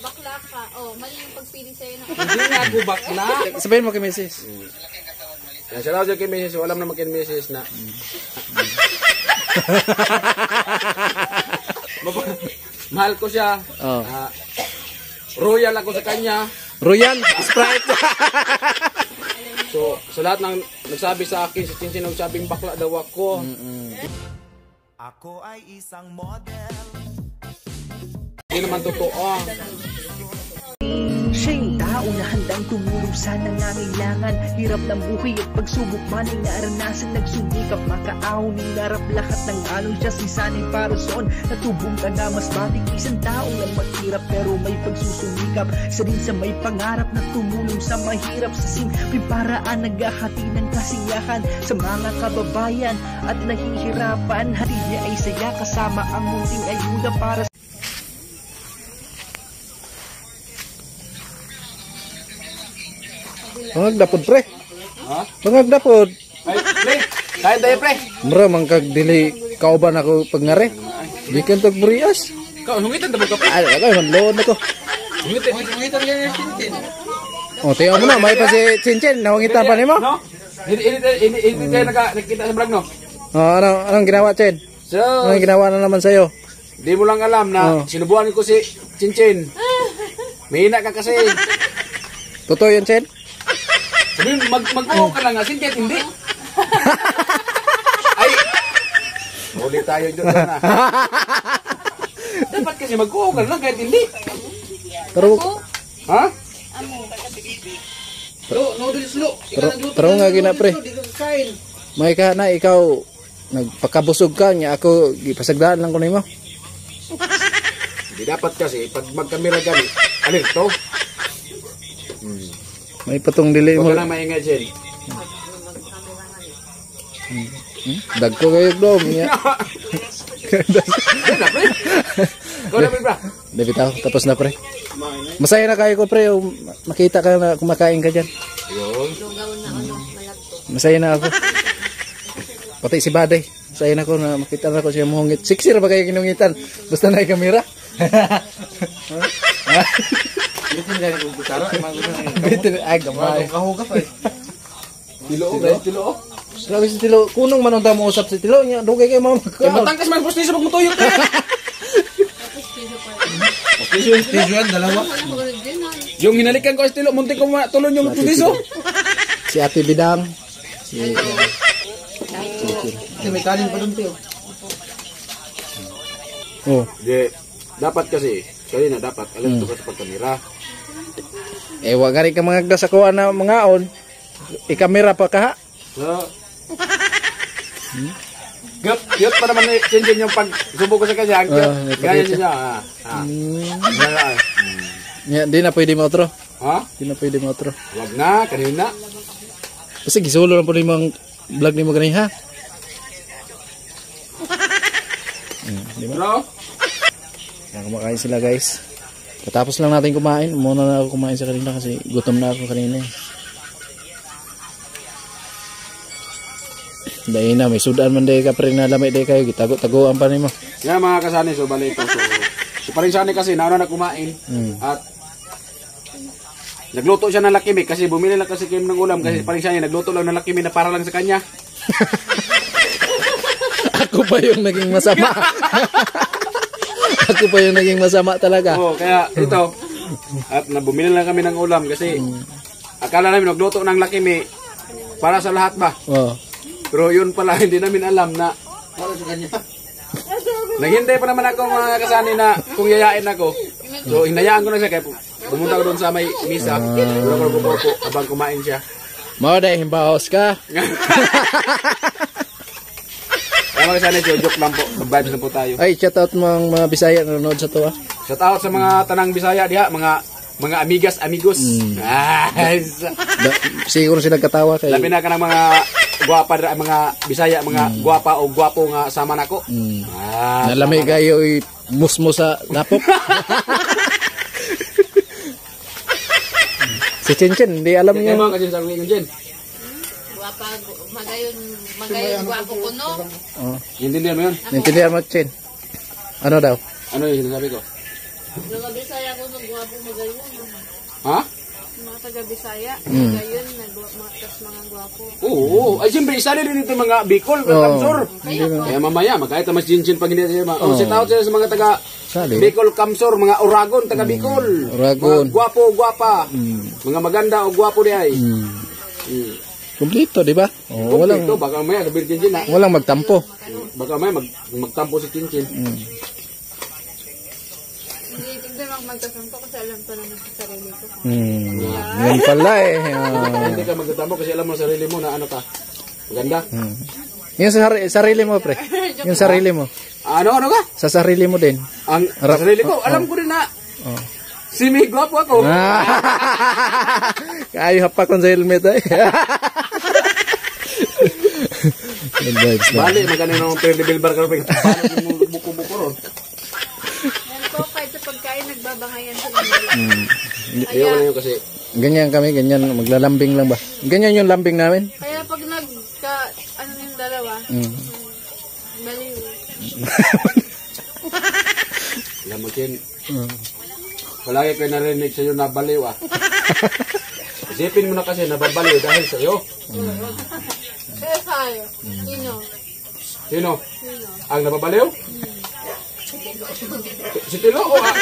bakla ka. Oh, mali yung pagpili sa'yo na. Hindi nga ako bakla. Sabihin mo kay Mrs. Shout out kay Mrs. Alam naman kay Mrs. na. Mahal ko siya. Oh. Royal ako sa kanya. Royal Sprite. So, sa lahat ng nagsabi sa akin, si Chinchin nagsabing bakla daw ako. Ako ay isang model. Hindi naman totoo. Siya yung tao na handang tumulong sa nangangailangan. Hirap ng buhay at pagsubok man ay naranasan. Nagsumikap makaahon ng narap lahat ng alon siya. Si Sanay Parason natubong taga mas batik. Isang tao lang maghirap pero may pagsusumikap. Isa din sa may pangarap na tumulong sa mahirap. Sa simpleng paraan naghahati ng kasiyahan sa mga kababayan at nahihirapan. Hati niya ay saya kasama ang munting ayuda para sa Pangagdapod pre. Ha? Pangagdapod. Ay, pre. Kain tayo, pre. Mura man kag dili kauban ako pagngari. Di kan tag burias. Kau, hungitan na ka, pre. Ay, ako man load nako. Hungitan yan yung Chinchin. Oh, tiyo mo na may pa si Chinchin, nawangita pa nimo. No? Hindi tayo nakita sa vlog, no? Oh, anong ginawa, Chen? So, Anong ginawa na naman sa'yo? di mo lang alam na sinubuan ko si Chinchin. Mahina ka kasi. Totoo yan, Chen? Sabi mo, mag-uho ka lang nga, Chinchin, hindi. Ay, huli tayo dyan na. Dapat kasi mag-uho ka lang kahit hindi. Pero Ha? pero nga gina pre. May ka na ikaw nagpakabusog ka nya ako gipasagdaan lang ko nimo. Hindi dapat kasi pag magkamera gani, alerto. May patong dili mo. Huwag ka lang maingay, Jen. Dagko kayo dom nya. Yan na, pre. Ikaw na, pre, bra. Bitaw tapos na pre. Masaya na kayo ko pre, makita ka na kumakain ka diyan. Yun. Masaya na ako. Pati si Baday. Masaya na ako na makita na ako siya muhungit. Siksir ba kayo kinungitan? Basta na yung kamera. Ay, gamay. Tilo, guys, tilo. Grabe si Tilo. Kunong manong mo usap si Tilo. Dugay kayo mga magkaon. Matangkas man postiso pag mutuyok ka. Postiso, dalawa. Yung hinalikan ko sa tilo, muntik ko matulon yung postiso. Si Ate Bidang. May kanin pa doon, Teo. Oh. Di, dapat kasi, kanina dapat, alam ito ka sa pagkamera. Eh, wag gari ka mga sa kuha na mga on. Ikamera pa ka ha? So, Cute pa naman Chinchin yung pag-subo ko sa kanya. Ganyan siya. Di na pwede mo otro. Ha? Di na pwede mo otro. Wag na, kanina. Kasi gisulo lang po ni mga vlog ni mo ganyan ha? Di ba? Bro? Kumakain sila guys. Katapos lang natin kumain. Muna na ako kumain sa kanina kasi gutom na ako kanina eh. Dahil na may sudan man day ka pa rin na lamay day kayo. Gitago-tagoan pa nimo. Yan mga kasani, so balik ito. So paring sani kasi nauna na kumain. At nagluto siya ng lakimik kasi bumili lang kasi Kim ng ulam kasi paring sani nagluto lang ng lakimik na para lang sa kanya. Ako pa yung naging masama. Ako pa yung naging masama talaga. Oo, kaya ito. At bumili lang kami ng ulam kasi akala namin nagluto ng lakimik para sa lahat ba? Oh. Pero yun pala, hindi namin alam na para sa kanya. Naghintay pa naman ako mga kasani na kung yayain ako. So, hinayaan ko na siya. Kaya pumunta ko doon sa may misa. Doon ako nagpupo habang kumain siya. Mau dahil himbaos ka. Kaya mga kasani, joke lang po. Mag-vibes na po tayo. Ay, shout out mga Bisaya na nanonood sa to ah. Shout out sa mga tanang Bisaya diha. Mga amigas, amigos. Siguro sila katawa kay. Labi na ka ng mga guwapa, mga Bisaya, mga guwapa o guwapo nga sama nako. Nalamay kayo musmo sa lapok. Si Chinchin, hindi alam niya. Ano kasi sa Chinchin? Guwapa, magayon guwapo ko no. Intindihan mo yun? Naintindihan mo, Chin? Ano daw? Ano yung sinasabi ko? Nagabisaya ko ng gwapo magayon. Ha? Mga taga-Bisaya, magayon, mga gwapo. Oo. Ay, siyempre, isa rin dito mga Bicol, Kamsor. Kaya mamaya, magkahit mas Jinjin pag hindi sila. Sit out sila sa mga taga Sali. Bicol, Kamsor, mga Oragon, taga Bicol. Oragon. Mga gwapo, gwapa. Mga maganda o gwapo di ay. Kumplito, di ba? Oh, walang Ito, baka mamaya, sabi Jinjin ha. walang magtampo. Baka mamaya, magtampo si Jinjin. Hindi lang magkasampo kasi alam ko naman sa sarili ko. Yan pala eh. Hindi ka magtampo kasi alam mo sa sarili mo na ano ka. Maganda. Yung sarili mo, pre. Yung sarili mo. Ano ka? Sa sarili mo din. Ang sarili ko, alam ko rin na. Si may gwapo ako. Kayo hapa kon sa helmet ay. Bali, magkano ng credible bar ka rin. Paano yung buko-buko ron? Yan po, kahit sa pagkain, nagbabangayan sa nila. Ayaw ko na yun kasi. Ganyan kami, ganyan. Maglalambing lang ba? Ganyan yung lambing namin. Kaya pag ano yung dalawa, baliw. Alam mo, Chen. Palagi kayo narinig sa'yo na baliw ah. Isipin mo na kasi nababaliw dahil sa'yo. Kaya sa'yo, sino? Sino? Ang nababaliw? Si Tilo ko ah.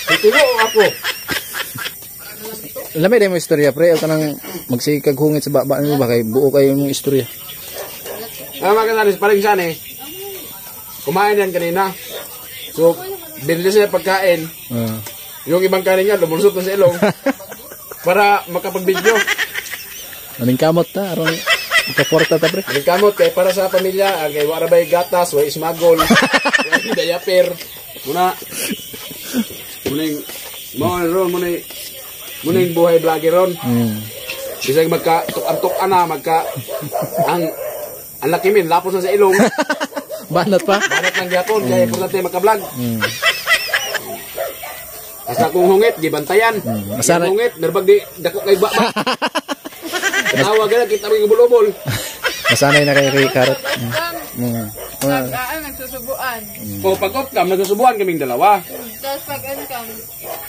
Si Tilo o ako? Lamay din mo istorya, pre. O ka nang magsikag hungit sa baba mo ba? Kay buo kayo yung istorya. Mga kanalis, paring siya eh. Kumain yan kanina. So, binili siya pagkain. Yung ibang kanin niya, lumulusot na sa ilong. Para makapag-video. Anong kamot ta? Aron makaporta ta, pre. Anong kamot kay para sa pamilya, kay warabay gatas, way ismagol, way dayaper. Muna yung buhay vlogger ron. Bisag magka-tuk-an na, ang laki min, lapos na sa ilong. Banat pa? Banat ng gyapon, kaya importante magka-vlog. Basta kung hungit, gibantayan. Masarap. Hungit, narbag di, dako kay baba. Tawag na, kita mo yung bulobol. Masanay na kayo kay Karot. Nagsusubuan. O pag off-cam, nagsusubuan kaming dalawa. Tapos pag on-cam,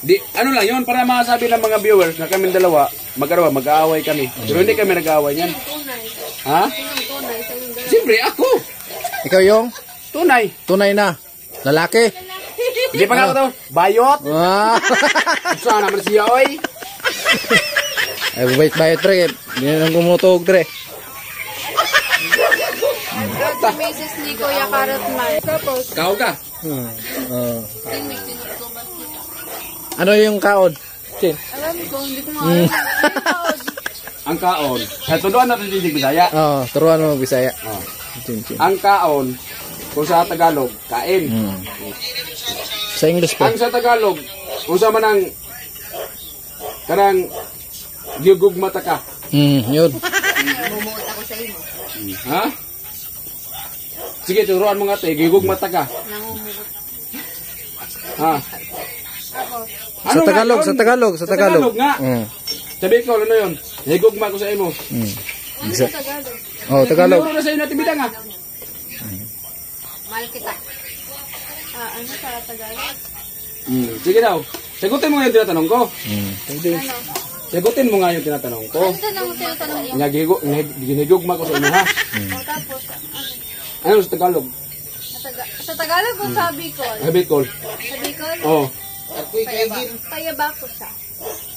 Di, ano lang yun, para masabi ng mga viewers na kaming dalawa, mag-aaway kami. Pero hindi kami nag-aaway niyan. tunay. Ha? Sinong tunay sa yung dalawa? Siyempre, ako. Ikaw yung Tunay. tunay na lalaki. Hindi pa nga ako to. Bayot. Saan naman siya, oy? Ay, bait bayot, pre. Hindi nang kumutog, pre. Sa Mrs. ni Kuya Karot Man. Tapos, Kao ka. tingnig, tinutubat kita. Ano yung kaon? Chin. Alam ko, hindi ko makakalimutan. Ang kaon. Tuduan natin yung Bisaya. Turuan mo Bisaya. Chin, chin. Ang kaon, kung sa Tagalog, kain. Sa English pa. Ang sa Tagalog, kung sa manang karang gigugmata ka. Yun. Mumuot ako sa imo. Ha? Sige, turuan mo nga ito. Gigugmata ka. Nangumuot. Ha? Ako, Sa Tagalog, nga yun? sa Tagalog, sa Tagalog. nga. Sabi ko, ano yun? Gigugma ko sa imo. ano sa Tagalog? Oh, Tagalog. Tinuro na sa'yo natin bidang ha. Mahal kita. Ano sa Tagalog? Sige daw. Sagutin mo nga yung tinatanong ko. Ano? Sagutin mo nga yung tinatanong ko. Ano sa nang tinatanong mo? Ginigugma ko sa imo ha. O tapos, Ano sa Tagalog? sa Tagalog o sa Bicol? Habit call. Sa Bicol? Oh. Payaba ko siya.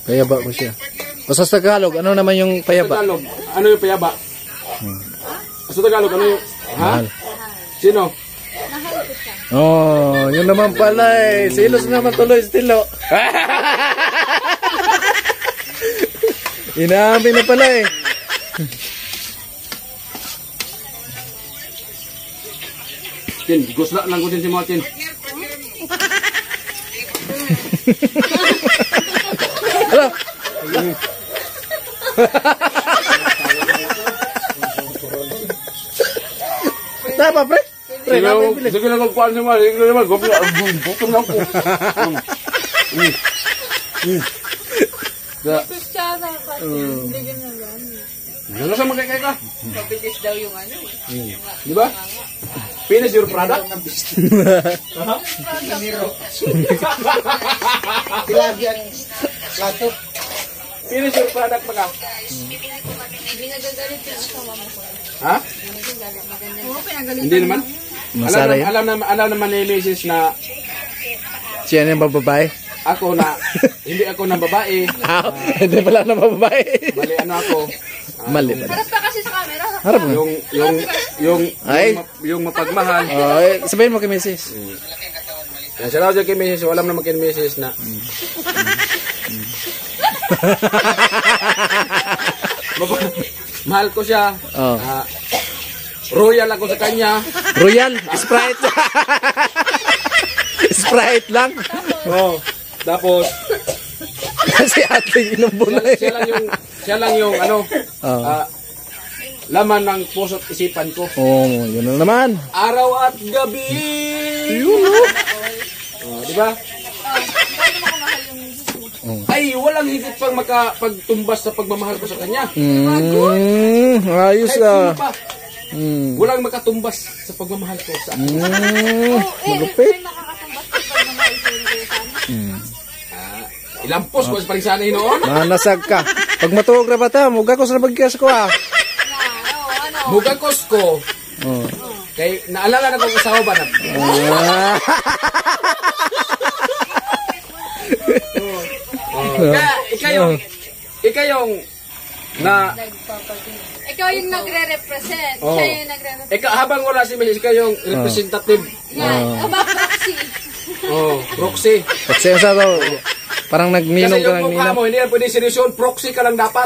Payaba ko siya. O sa Tagalog, ano naman yung Sa payaba? Tagalog. Ano yung payaba? Sa Tagalog, ano yung... Ha? Mahal. Sino? Mahal ko siya. Oh, yun naman pala eh. Silos naman tuloy, Stilo. Inaambi na pala eh. Chin, gusla lang ko din si mga Chin. Hello. Tama, pre. Pre, Sige lang kung kuhaan siya mga. Sige naman, gupla. Bukong lang po. Kristyana ka. Hindi ganyan. Nalasa magkakay ka. Mabilis daw yung ano. Di ba? Finish your product. Silagi ang plato. Finish your product pa ka. Hindi nagagalit yung asawa mo ko. Ha? Nagagalit. Maganda. Oo, pinagalit. Hindi naman. Masara yan. Alam naman ni Mrs. na Siya na yung bababae. ako na, hindi ako ng babae. Hindi pala na bababae. Bali ano ako. Mali pala. Harap ka kasi sa camera. Harap mo. Ay. Yung mapagmahal. Sabihin mo kay Mrs. Yan, siya raw dyan kay Mrs. Walam naman kay Mrs. na. Mahal ko siya. Oh. Royal ako sa kanya. Royal, Sprite. Sprite lang. Oh. Tapos Kasi ate inubo na siya lang yung ano. Oh. Laman ng puso't isipan ko. Oh, yun na naman. Araw at gabi. Di ba? Ay, walang higit pang makapagtumbas sa pagmamahal ko sa kanya. Ayos Kahit sino pa, Walang makatumbas sa pagmamahal ko sa akin. Malupit. Nakakatumbas sa pagmamahal ko yung kuya. Ilampos ko sa parisanay noon. Manasag ka. Pag matuog na bata, mugakos na bagkas ko ah. Mugakos ko. Oh. Kay naalala na kong asawa ba na? Kaya ikaw yung na Ikaw yung nagre-represent. Oh. Siya yung nagre-represent. habang wala si Mrs. ikaw yung representative. Yan. Aba, proxy. Proxy. Kasi yung sa to, parang Kasi nagninong ka yung ng mukha ninong. mo, hindi yan pwede seryoson, proxy ka lang dapat.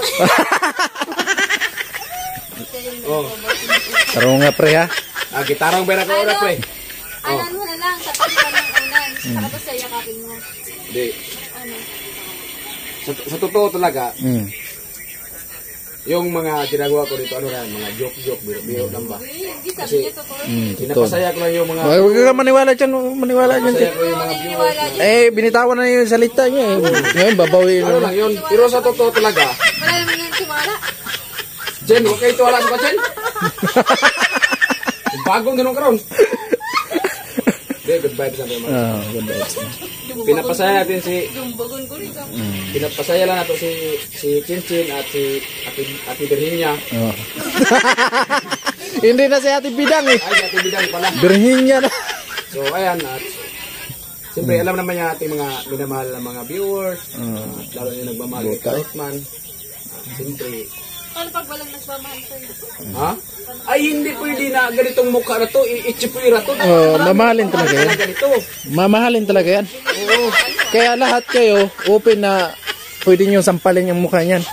Taro nga pre ha. Gitarang ba na ko na pre? Anan mo na lang. Tapos ka ng unan. Saka pa sa'yo kapin mo. Hindi. Ano? Sa totoo talaga, Mm. yung mga ginagawa ko dito, ano na, mga joke-joke, biro lang ba? Hindi sabi niya totoo. Pinapasaya ko lang yung mga, Huwag ka maniwala dyan, maniwala dyan. pinapasaya ko yung mga viewers. Binitawan na yung salita niya eh. Ngayon, babawiin Ano na. lang yun, pero sa totoo talaga, Wala naman yung tiwala. Jen, huwag kayo tuwala sa Jen. Bagong ganun karon. Okay, good vibes lang mga. Good vibes. Pinapasaya natin si, Dumbagon ko rin ka. pinapasaya lang nato si Chinchin at si Ate Virginia. Oh. Hindi na si Ate Bidang eh. Ay, si Ate Bidang pala. Birhinya na. So, ayan, at siyempre, alam naman niya ating mga minamahal na mga viewers, lalo na yung nagmamahal kay Karotman. Siyempre, Ano pag walang nagmamahal sa'yo? ha? Ay, hindi pwede na ganitong mukha na to, ichipuira to. Mamahalin talaga yan. Ganito. Mamahalin talaga yan. Oo. Kaya lahat kayo, open na pwede nyo sampalin yung mukha niyan.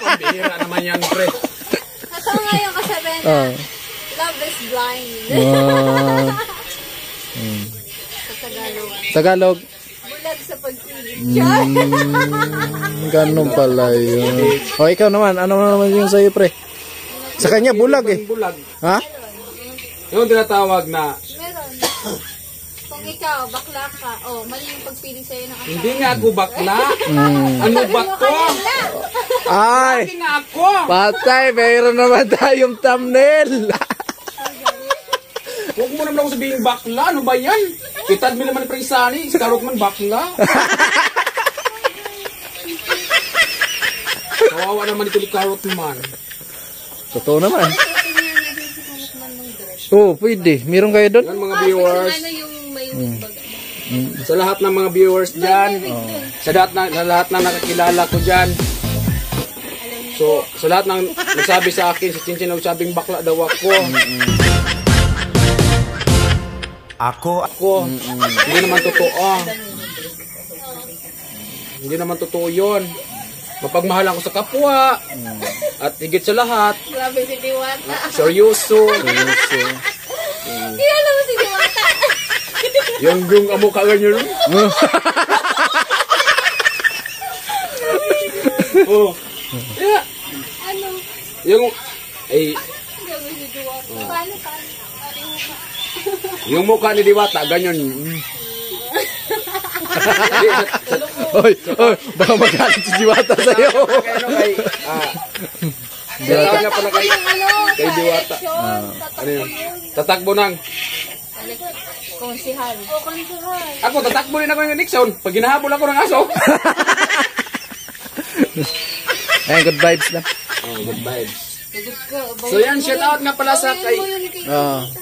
Pambihira naman yan, pre. Ito nga yung kasabihan na, love is blind. Sa Tagalog. Tagalog, Bulag sa pag-ibig. ganun pala yun. O ikaw naman, ano naman yun sa'yo pre? Sa kanya bulag eh. Bulag. Ha? Yung tinatawag na, Meron. Kung ikaw, bakla ka, mali yung pagpili sa'yo ng asawa. hindi nga ako bakla. Ano ba to? Ay! Hindi nga ako. Patay, mayroon naman tayong thumbnail. Huwag mo naman ako sabihin bakla. Ano ba yan? Kitad mo naman pre Sani. Si Karotman bakla. Kawawa naman ito ni Karotman. Totoo naman. Oo, pwede. Meron kayo doon? Yan mga viewers. Ano yung may baga? Sa lahat ng mga viewers dyan. Sa lahat ng nakakilala ko dyan. So, sa lahat ng nagsabi sa akin, si Chinchin nagsabing bakla daw ako. Ako. Hindi naman totoo. Hindi naman totoo yun. Mapagmahal ako sa kapwa. At higit sa lahat, Grabe si Diwata. seryoso. Kilala mo si Diwata. Yung amukha ganyan. Oh. Yeah. Ano? Yung ay Grabe si Diwata. Paano? yung mukha ni Diwata ganyan. Oy, baka magalit si Diwata sa'yo. Shout out nga pala kay Kay Diwata. Ano yun? Tatakbo nang. Konsihal. O, konsihal. Ako, tatakbo rin ako yung Nixon. Pag ginahabol ako ng aso. Ayan, good vibes lang. Oh, good vibes. So yan, shout out nga pala sa kay...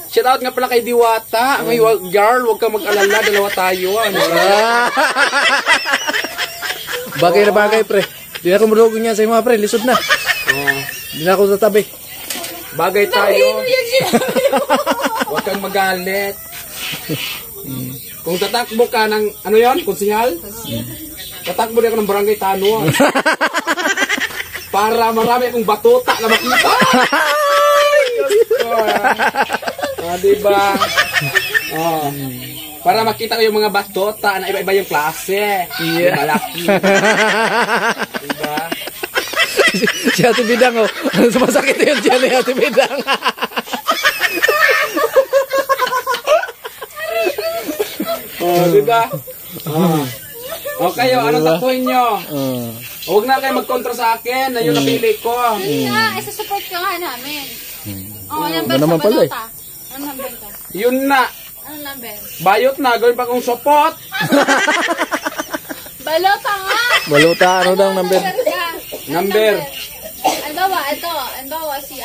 Shout out nga pala kay Diwata. May girl, huwag kang mag-alala. Dalawa tayo. Ano? Bagay na bagay, pre. Di na ako marugong niya sa mga pre. Lisod na. Di na ako tatabi. Bagay tayo. Huwag kang magalit. Kung tatakbo ka ng, ano yon, konsihal? Tatakbo din ako ng barangay Tano. Para marami akong batuta na makita. Diba? Para makita ko yung mga batuta na iba-iba yung klase. Yeah. Malaki. Diba? Si Ate Bidang, oh. Sumasakit yun siya ni Ate Bidang. Diba? Okay, anong takbuhin nyo? Huwag na kayo magkontra sa akin na yun napili ko. Hindi nga, isa-support ka nga namin. Oo, number Ano naman sa pala balota. Ano number ka? Yun na. Ano number? Bayot na, gawin pa kong support. Balota nga! Baluta, ano daw ang number? Number. Anbawa, si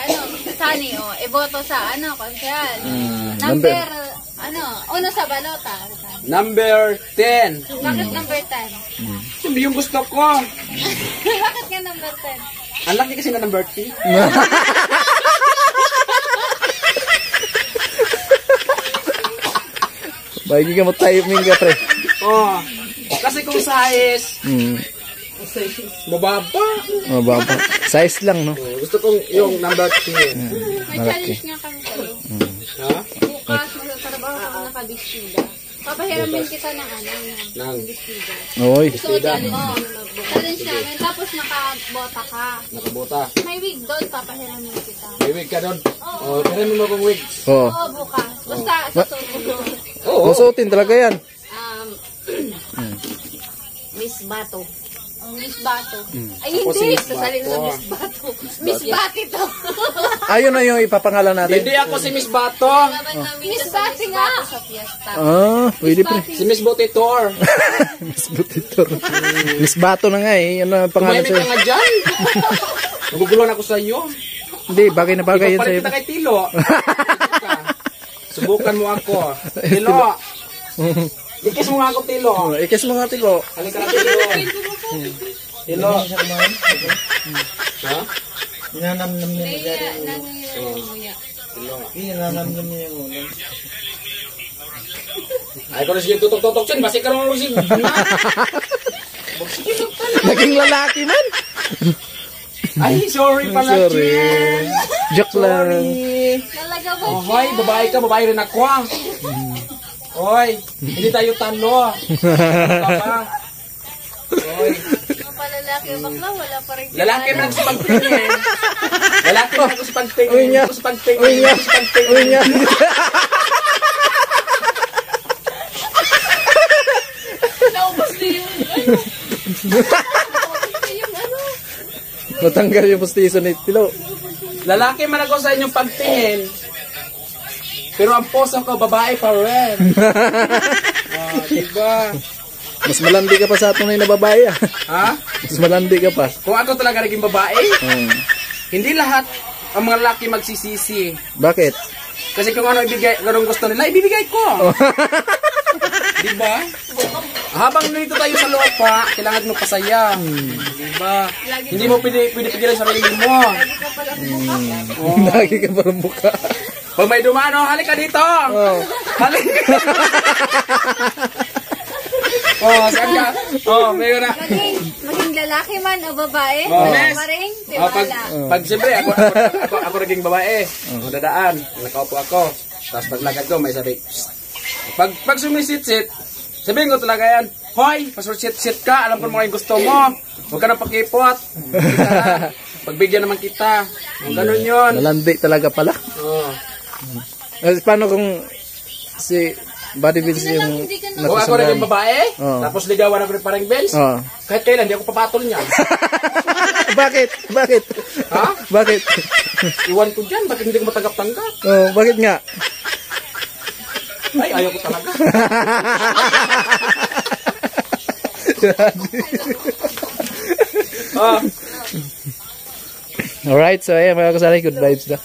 Sunny, iboto sa konsehal. number. Uno sa balota. Number 10. Bakit number 10? Hindi yung gusto ko. Bakit nga number 10? Ang laki kasi na number 10. Baigi ka mo timing ka, pre. Kasi kung size, mababa. Mababa. Size lang, no? Gusto kong yung number 10. May challenge nga kami sa'yo. Ha? Bukas, magtatrabaho ka nakabistida. Papahiramin kita ng Nang. bistida. Oy. So, challenge namin. Tapos nakabota ka. Nakabota. May wig doon, papahiramin kita. May wig ka doon? Kaya mo akong wig. Oh. Oo, bukas. Basta sa susunod. Oo. Masuotin talaga yan. Miss Bato. Miss Bato. Ay, hindi. Sasalin sa Miss Bato. Miss Bati to. Ayun na yung ipapangalan natin. Hindi ako si Miss Bato. Miss Bati nga. Sa fiesta. Pwede, pre. Si Miss Botitor. Miss Butitor. Miss Bato na nga eh. Yan ang pangalan Tumahimik ka sa'yo. nga dyan. Naguguluhan ako sa iyo. Hindi, bagay na bagay yan Ipapalit sa'yo. kita kay Tilo. Subukan mo ako. Tilo. Ikis mo nga ako, Tilo. Ikis mo nga, Tilo. Halika na, Tilo. Tilo. Ha? Inanamnam niya na Kaya, dyan. nangyayari Tilo. Inanamnam niya yung ulo. Ay, kung sige tutok-tutok sin, basi ka naman sige. Naging lalaki man. Ay, sorry pala, Sorry. Chen. Joke lang. Talaga ba? Oh, hoy, babae ka, babae rin ako. Hoy, hindi tayo talo. Papa. Hoy, Palalaki o bakla, wala pa rin. lalaki man ako sa pagtingin. Lalaki man ako sa pagtingin. Uy niya. Ako sa pagtingin. Uy niya. Ako sa pagtingin. Uy niya. Naubos na yung Matanggal yung postiso ni Tilo. Lalaki man ako sa inyong pagtingin. Pero ang poso ko, babae pa rin. Diba? Mas malandi ka pa sa tunay na babae ah. Ha? Mas malandi ka pa. Kung ako talaga naging babae, hindi lahat ang mga lalaki magsisisi. Bakit? Kasi kung ano ibigay, anong gusto nila, ibibigay ko. Diba? Habang nandito tayo sa lupa, kailangan mo pasaya. Diba? Hindi mo pwede pigilan sa sarili mo. Lagi ka parang buka. Pag may dumano, halika dito! Halika! Saan ka? Mayo na. Maging lalaki man o babae, Yes. pa rin, Pag siyempre, ako naging babae. Dadaan, nakaupo ako. Tapos paglagad ko, may sabi, "Psst." Pag sumisit-sit, sabihin ko talaga yan, "Hoy, pasulit-sit ka, alam ko mga gusto mo. Huwag ka nang pakipot. Pagbigyan naman kita." Ganun yun. Malandi talaga pala. Paano kung si Buddy Vince yung Kung ako naging babae, Oo. tapos ligawan ako ng parang Vince, kahit kailan, di ako papatol niya. Bakit? Bakit? Ha? Bakit? Iwan ko dyan, bakit hindi ko matanggap-tanggap? Oh, bakit nga? Ay, ayaw ko talaga. Alright, so ayan mga kasali, good vibes na.